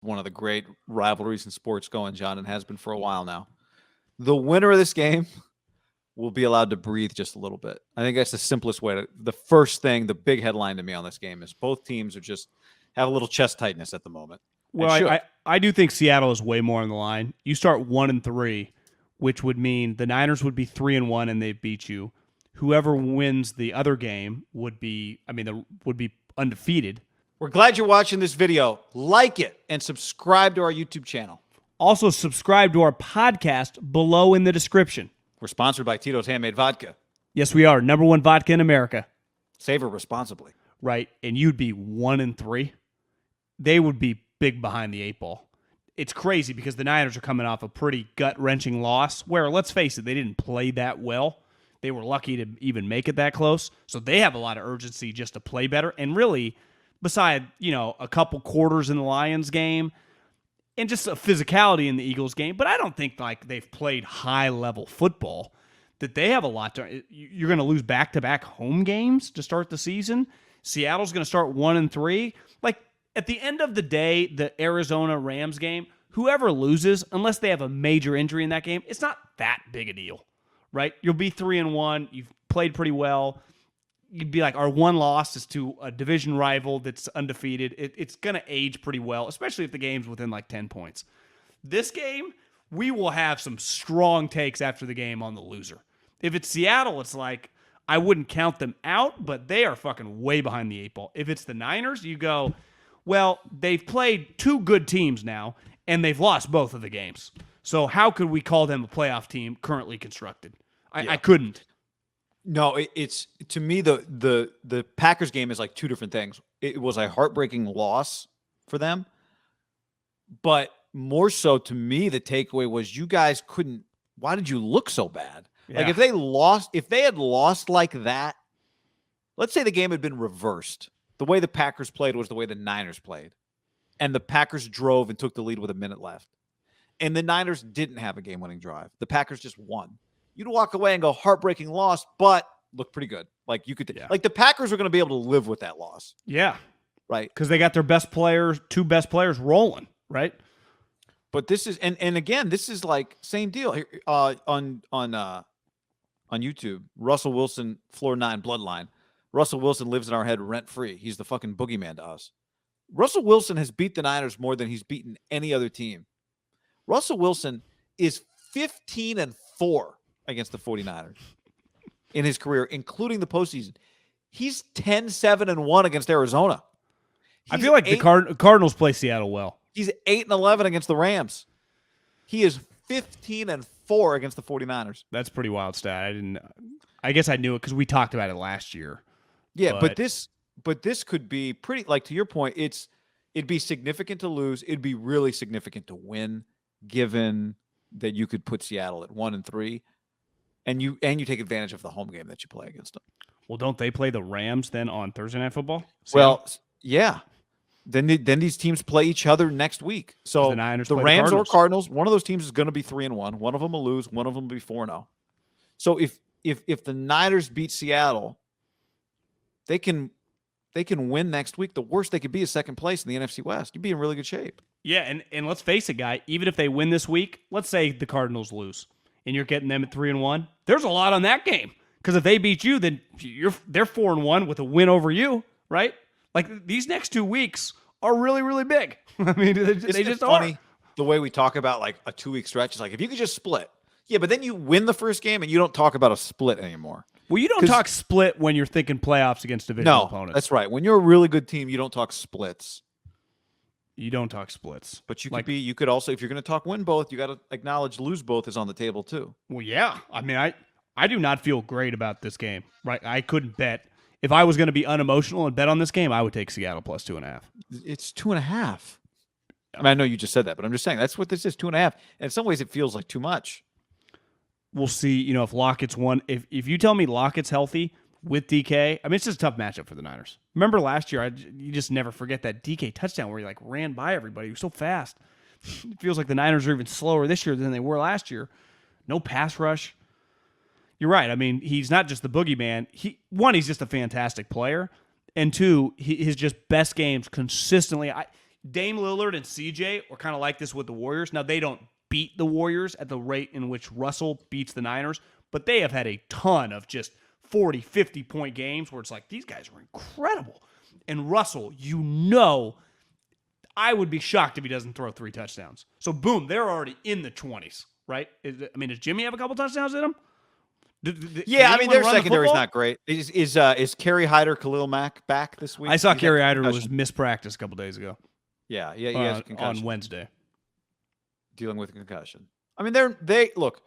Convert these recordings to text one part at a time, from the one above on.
one of the great rivalries in sports going, John, and has been for a while now. The winner of this game will be allowed to breathe just a little bit. I think that's the simplest way the first thing, the big headline to me on this game is both teams are just have a little chest tightness at the moment. Well, I do think Seattle is way more on the line. You start 1-3, which would mean the Niners would be 3-1 and they beat you. Whoever wins the other game would be undefeated. We're glad you're watching this video. Like it and subscribe to our YouTube channel. Also, subscribe to our podcast below in the description. We're sponsored by Tito's Handmade Vodka. Yes, we are. #1 vodka in America. Savor responsibly. Right, and you'd be 1-3. They would be big behind the 8 ball. It's crazy because the Niners are coming off a pretty gut-wrenching loss where, let's face it, they didn't play that well. They were lucky to even make it that close. So they have a lot of urgency just to play better. And really, beside, a couple quarters in the Lions game and just a physicality in the Eagles game, but I don't think like they've played high-level football, that they have a lot to. You're going to lose back-to-back home games to start the season. Seattle's going to start 1-3. Like, at the end of the day, the Arizona-Rams game, whoever loses, unless they have a major injury in that game, it's not that big a deal, right? You'll be 3-1. You've played pretty well. You'd be like, our one loss is to a division rival that's undefeated. It's going to age pretty well, especially if the game's within like 10 points. This game, we will have some strong takes after the game on the loser. If it's Seattle, it's like, I wouldn't count them out, but they are fucking way behind the 8 ball. If it's the Niners, you go, well, they've played 2 good teams now, and they've lost both of the games. So how could we call them a playoff team currently constructed? I couldn't. No, it's to me the Packers game is like 2 different things. It was a heartbreaking loss for them, but more so to me the takeaway was you guys couldn't. Why did you look so bad? Yeah. Like if they had lost like that, let's say the game had been reversed. The way the Packers played was the way the Niners played, and the Packers drove and took the lead with a minute left, and the Niners didn't have a game-winning drive. The Packers just won. You'd walk away and go, heartbreaking loss, but look pretty good. Like you could, like the Packers are going to be able to live with that loss. Yeah, right. Because they got their best players, 2 best players rolling, right? But this is, and again, this is like same deal here on YouTube. Russell Wilson, Floor 9 Bloodline. Russell Wilson lives in our head rent free. He's the fucking boogeyman to us. Russell Wilson has beat the Niners more than he's beaten any other team. Russell Wilson is 15-4. Against the 49ers in his career, including the postseason. He's 10-7-1 against Arizona. I feel like the Cardinals play Seattle well. He's 8-11 against the Rams. He is 15-4 against the 49ers. That's pretty wild stat. I guess I knew it because we talked about it last year. Yeah, but this could be pretty, like to your point, it'd be significant to lose. It'd be really significant to win, given that you could put Seattle at 1-3. And you take advantage of the home game that you play against them. Well, don't they play the Rams then on Thursday Night Football? Well, yeah. Then these teams play each other next week. So the Rams or Cardinals, one of those teams is going to be 3-1. One of them will lose. One of them will be 4-0. So if the Niners beat Seattle, they can win next week. The worst they could be is second place in the NFC West. You'd be in really good shape. Yeah, and let's face it, guy. Even if they win this week, let's say the Cardinals lose. And you're getting them at 3-1, there's a lot on that game. Because if they beat you, then they're 4-1 with a win over you, right? Like these next 2 weeks are really, really big. I mean, they just funny, are. The way we talk about like a 2-week stretch is like if you could just split. Yeah, but then you win the first game and you don't talk about a split anymore. Well, you don't talk split when you're thinking playoffs against divisional opponents. That's right. When you're a really good team, you don't talk splits. You don't talk splits. But you could also, if you're going to talk win both, you got to acknowledge lose both is on the table too. Well, yeah. I mean, I do not feel great about this game. Right? I couldn't bet. If I was going to be unemotional and bet on this game, I would take Seattle plus 2.5. It's 2.5. I mean, I know you just said that, but I'm just saying that's what this is, 2.5. And in some ways, it feels like too much. We'll see. If Lockett's won, if you tell me Lockett's healthy with DK, I mean, it's just a tough matchup for the Niners. Remember last year, you just never forget that DK touchdown where he ran by everybody. He was so fast. It feels like the Niners are even slower this year than they were last year. No pass rush. You're right. I mean, he's not just the boogeyman. He's just a fantastic player. And 2, his just best games consistently. Dame Lillard and CJ are kind of like this with the Warriors. Now, they don't beat the Warriors at the rate in which Russell beats the Niners, but they have had a ton of just 40, 50-point games where it's like, these guys are incredible. And Russell, I would be shocked if he doesn't throw 3 touchdowns. So, boom, they're already in the 20s, right? Does Jimmy have a couple touchdowns in him? Yeah, their secondary is not great. Is Kerry Hyder, Khalil Mack back this week? I saw Kerry Hyder was mispracticed a couple days ago. Yeah, he has a concussion. On Wednesday. Dealing with a concussion. They look,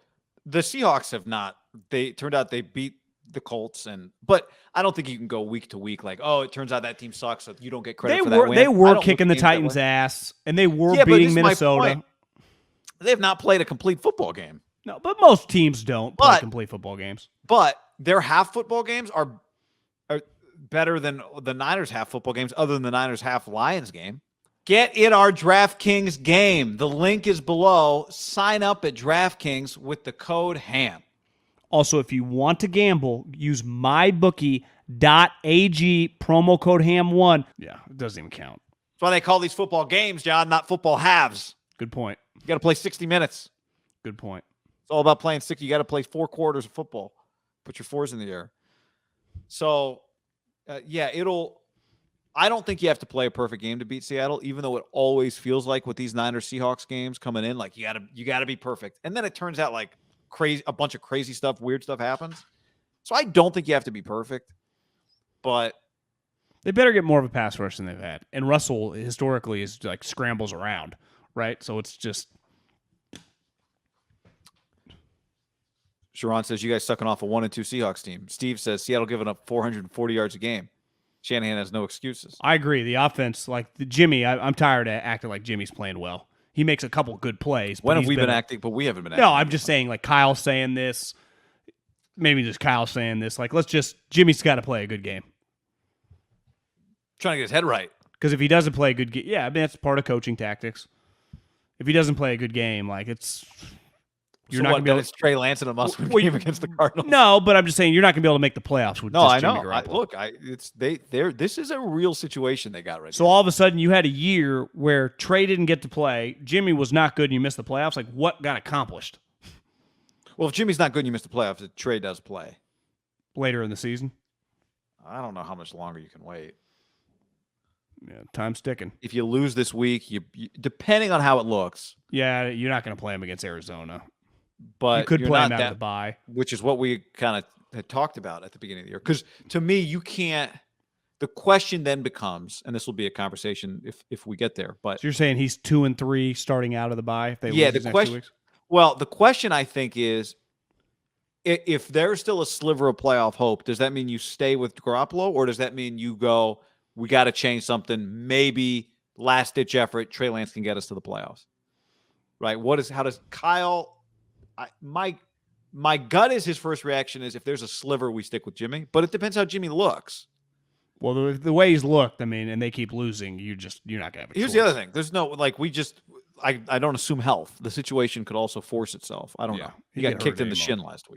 the Seahawks have not. They turned out they beat the Colts, but I don't think you can go week to week like, oh, it turns out that team sucks, so you don't get credit for that win. They were kicking the Titans' ass, and they were beating Minnesota. They have not played a complete football game. No, but most teams don't play complete football games. But their half football games are better than the Niners' half football games, other than the Niners' half Lions game. Get in our DraftKings game. The link is below. Sign up at DraftKings with the code HAM. Also, if you want to gamble, use mybookie.ag, promo code HAM1. Yeah, it doesn't even count. That's why they call these football games, John, not football halves. Good point. You got to play 60 minutes. Good point. It's all about playing 60. You got to play 4 quarters of football. Put your 4s in the air. So, I don't think you have to play a perfect game to beat Seattle, even though it always feels like with these Niners Seahawks games coming in, like you gotta be perfect. And then it turns out like a bunch of crazy stuff, weird stuff happens. So I don't think you have to be perfect, but they better get more of a pass rush than they've had. And Russell historically is like scrambles around, right? So it's just. Sharon says you guys sucking off a 1-2 Seahawks team. Steve says Seattle giving up 440 yards a game. Shanahan has no excuses. I agree. The offense, Jimmy, I'm tired of acting like Jimmy's playing well. He makes a couple good plays. When have we been acting? But we haven't been acting. No, I'm just saying, like, Kyle's saying this. Maybe just Kyle saying this. Like, Jimmy's got to play a good game. Trying to get his head right. Because if he doesn't play a good game, that's part of coaching tactics. If he doesn't play a good game, you're not going to be able to. Trey Lance in a must-win game against the Cardinals. No, but I'm just saying you're not going to be able to make the playoffs with just Jimmy Garoppolo. This is a real situation they got right now. So all of a sudden you had a year where Trey didn't get to play, Jimmy was not good, and you missed the playoffs. Like, what got accomplished? Well, if Jimmy's not good and you miss the playoffs, Trey does play later in the season. I don't know how much longer you can wait. Yeah, time's ticking. If you lose this week, you depending on how it looks. Yeah, you're not going to play him against Arizona. But you could play him out of the bye. Which is what we kind of had talked about at the beginning of the year. Because to me, you can't – the question then becomes, and this will be a conversation if we get there. But so you're saying he's 2-3 starting out of the bye if they lose these next 2 weeks? Well, the question I think is, if there's still a sliver of playoff hope, does that mean you stay with Garoppolo, or does that mean you go, we got to change something, maybe last-ditch effort, Trey Lance can get us to the playoffs? Right? How does Kyle – my gut is his first reaction is if there's a sliver, we stick with Jimmy. But it depends how Jimmy looks. Well, the way he's looked, and they keep losing, you're not going to have a Here's choice. the other thing. There's no, I don't assume health. The situation could also force itself. I don't know. He got kicked in the shin last week.